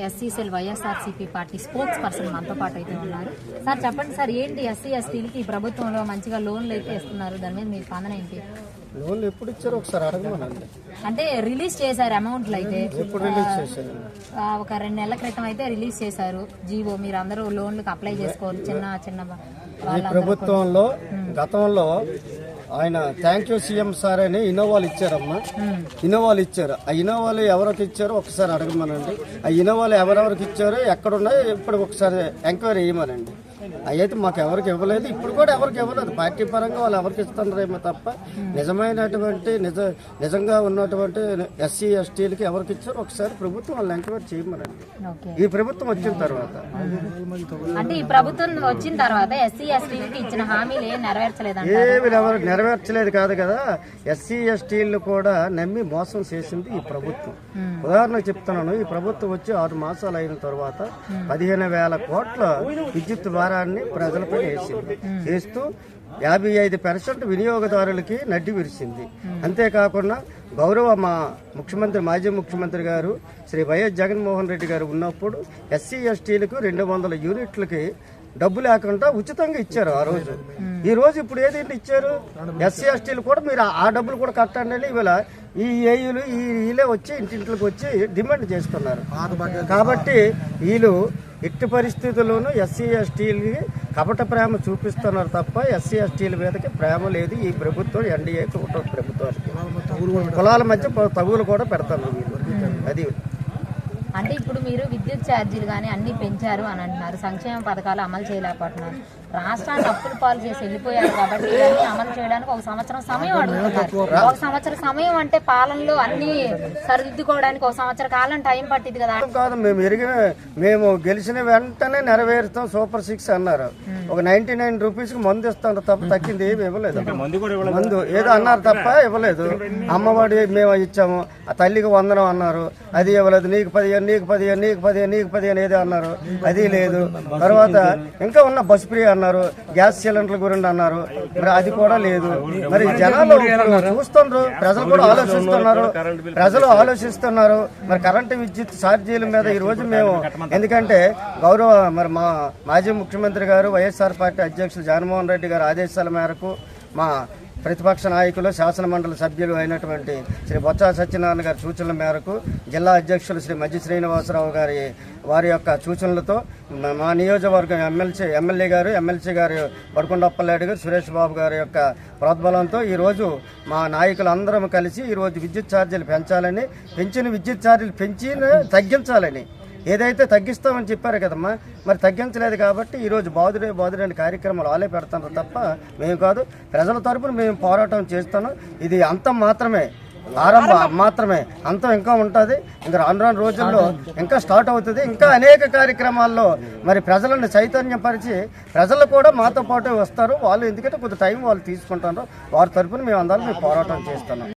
SC cell YSRCP party spokes person మనతో పాటు అయితే ఉన్నారు. సార్ చెప్పండి సార్, ఏంటి ఎస్సీ ఎస్టీలకి ఈ ప్రభుత్వంలో మంచిగా లోన్లు అయితే ఇస్తున్నారు, దాని మీద మీ స్పందన ఏంటి? లోన్లు ఎప్పుడు ఇచ్చారో ఒకసారి అడగమనండి. అంటే రిలీజ్ చేశారు అమౌంట్లు అయితే ఎప్పుడు రిలీజ్ చేశారు? ఒక 2 నెలల క్రితం అయితే రిలీజ్ చేశారు జీవో. మీరు అందరూ లోన్లకు అప్లై చేసుకోవాలి. చిన్న ఈ ప్రభుత్వంలో గతంలో ఆయన థ్యాంక్ యూ సీఎం సార్ అని ఇన్నోవాలు ఇచ్చారమ్మా. ఇన్నోవాలు ఇచ్చారు. ఆ ఇన్నోవాలు ఎవరికి ఇచ్చారో ఒకసారి అడగమనండి. ఆ ఇన్నోవాలు ఎవరెవరికి ఇచ్చారో ఎక్కడున్నాయో ఇప్పుడు ఒకసారి ఎంక్వైరీ చేయమనండి. అయితే మాకు ఎవరికి ఇవ్వలేదు, ఇప్పుడు కూడా ఎవరికి ఇవ్వలేదు. పార్టీ పరంగా వాళ్ళు ఎవరికి ఇస్తున్నారేమో తప్ప నిజమైనటువంటి నిజంగా ఉన్నటువంటి ఎస్సీ ఎస్టీలకి ఎవరికి ఇచ్చారో ఒకసారి ప్రభుత్వం వాళ్ళు ఎంక్వైరీ చేయమనండి. ఈ ప్రభుత్వం వచ్చిన తర్వాత అంటే ఈ ప్రభుత్వం వచ్చిన తర్వాత ఎస్సీ ఎస్టీలకి ఇచ్చిన హామీలు ఏమి నెరవేర్చలేదు కాదు కదా. ఎస్సీ ఎస్టీలు కూడా నమ్మి మోసం చేసింది ఈ ప్రభుత్వం. ఉదాహరణకు చెప్తున్నాను, ఈ ప్రభుత్వం వచ్చి 6 మాసాలు అయిన తర్వాత 15,000 కోట్ల విద్యుత్ భారాన్ని ప్రజలపై వేస్తూ 55% వినియోగదారులకి నడ్డి విరిచింది. అంతేకాకుండా గౌరవ మాజీ ముఖ్యమంత్రి గారు శ్రీ వైఎస్ జగన్మోహన్ రెడ్డి గారు ఉన్నప్పుడు ఎస్సీ ఎస్టీలకు 200 యూనిట్లకి డబ్బు లేకుండా ఉచితంగా ఇచ్చారు ఆ రోజు. ఈ రోజు ఇప్పుడు ఏదైతే ఇచ్చారు, ఎస్సీ ఎస్టీలు కూడా మీరు ఆ డబ్బులు కూడా కట్టండి అని ఇవాళ ఈ ఏయులు వీళ్ళే వచ్చి ఇంటింట్లోకి వచ్చి డిమాండ్ చేస్తున్నారు. కాబట్టి వీళ్ళు ఎట్టి పరిస్థితుల్లోనూ ఎస్సీ ఎస్టీలకి కపట ప్రేమ చూపిస్తున్నారు తప్ప ఎస్సీ ఎస్టీల మీదకి ప్రేమ లేదు ఈ ప్రభుత్వం. ఎన్డీఏ ప్రభుత్వానికి కులాల మధ్య తగులు కూడా పెడతారు వీళ్ళు. అది అంటే ఇప్పుడు మీరు విద్యుత్ ఛార్జీలు కానీ అన్ని పెంచారు అని అంటున్నారు, సంక్షేమ పథకాలు అమలు చేయలేకపోతున్నారు, రాష్ట్రాన్ని అప్పులు పాలు చేసి వెళ్ళిపోయారు కాబట్టి ఇవన్నీ అమలు చేయడానికి 1 సంవత్సరం సమయం అడుగుతున్నారు. 1 సంవత్సరం సమయం అంటే పాలనలో అన్ని సరిదిద్దుకోవడానికి 1 సంవత్సర కాలం టైం పట్టింది కదా. కాదు, మేము గెలిచిన వెంటనే నెరవేరుస్తాం సూపర్ 6 అన్నారు. ఒక 99 రూపీస్ కి మందు ఇస్తాను తప్ప తక్కింది ఏమి ఇవ్వలేదు. మందు ఏదో అన్నారు తప్ప ఇవ్వలేదు. అమ్మఒడి మేము ఇచ్చాము, ఆ తల్లికి 100 అన్నారు, అది ఇవ్వలేదు. నీకు 15 ఏదో అన్నారు, అది లేదు. తర్వాత ఇంకా ఉన్న బస్ ఫ్రీ అన్నారు, గ్యాస్ సిలిండర్ల గురించి అన్నారు, మరి అది కూడా లేదు. మరి జనాలు చూస్తున్నారు, ప్రజలు కూడా ఆలోచిస్తున్నారు. మరి కరెంటు విద్యుత్ ఛార్జీల మీద ఈ రోజు మేము ఎందుకంటే గౌరవ మరి మా మాజీ ముఖ్యమంత్రి గారు వైఎస్ఆర్ పార్టీ అధ్యక్షులు జగన్మోహన్ రెడ్డి గారి ఆదేశాల మేరకు మా ప్రతిపక్ష నాయకులు శాసన మండలి సభ్యులు అయినటువంటి శ్రీ బొత్స సత్యనారాయణ గారి సూచనల మేరకు జిల్లా అధ్యక్షులు శ్రీ మజ్జి శ్రీనివాసరావు వారి యొక్క సూచనలతో మా నియోజకవర్గం ఎమ్మెల్యే గారు ఎమ్మెల్సీ గారు బడుకొండప్పలరెడ్డి గారు సురేష్ బాబు గారి యొక్క ప్రోద్బలంతో ఈరోజు మా నాయకులందరం కలిసి ఈరోజు విద్యుత్ ఛార్జీలు పెంచాలని, పెంచిన విద్యుత్ ఛార్జీలు తగ్గించాలని ఏదైతే తగ్గిస్తామని చెప్పారు కదమ్మా, మరి తగ్గించలేదు కాబట్టి ఈరోజు బాదురే కార్యక్రమాలు వాళ్ళే పెడతారు తప్ప మేము కాదు. ప్రజల తరపున మేము పోరాటం చేస్తాను. ఇది అంతం మాత్రమే, ఆరంభం మాత్రమే. అంతం ఇంకా ఉంటుంది. ఇంకా రాను రోజుల్లో ఇంకా స్టార్ట్ అవుతుంది. ఇంకా అనేక కార్యక్రమాల్లో మరి ప్రజలను చైతన్యపరిచి ప్రజలు కూడా మాతో పాటు వస్తారు. వాళ్ళు ఎందుకంటే కొంత టైం వాళ్ళు తీసుకుంటారు. వారి తరపున మేము అందరం పోరాటం చేస్తున్నాం.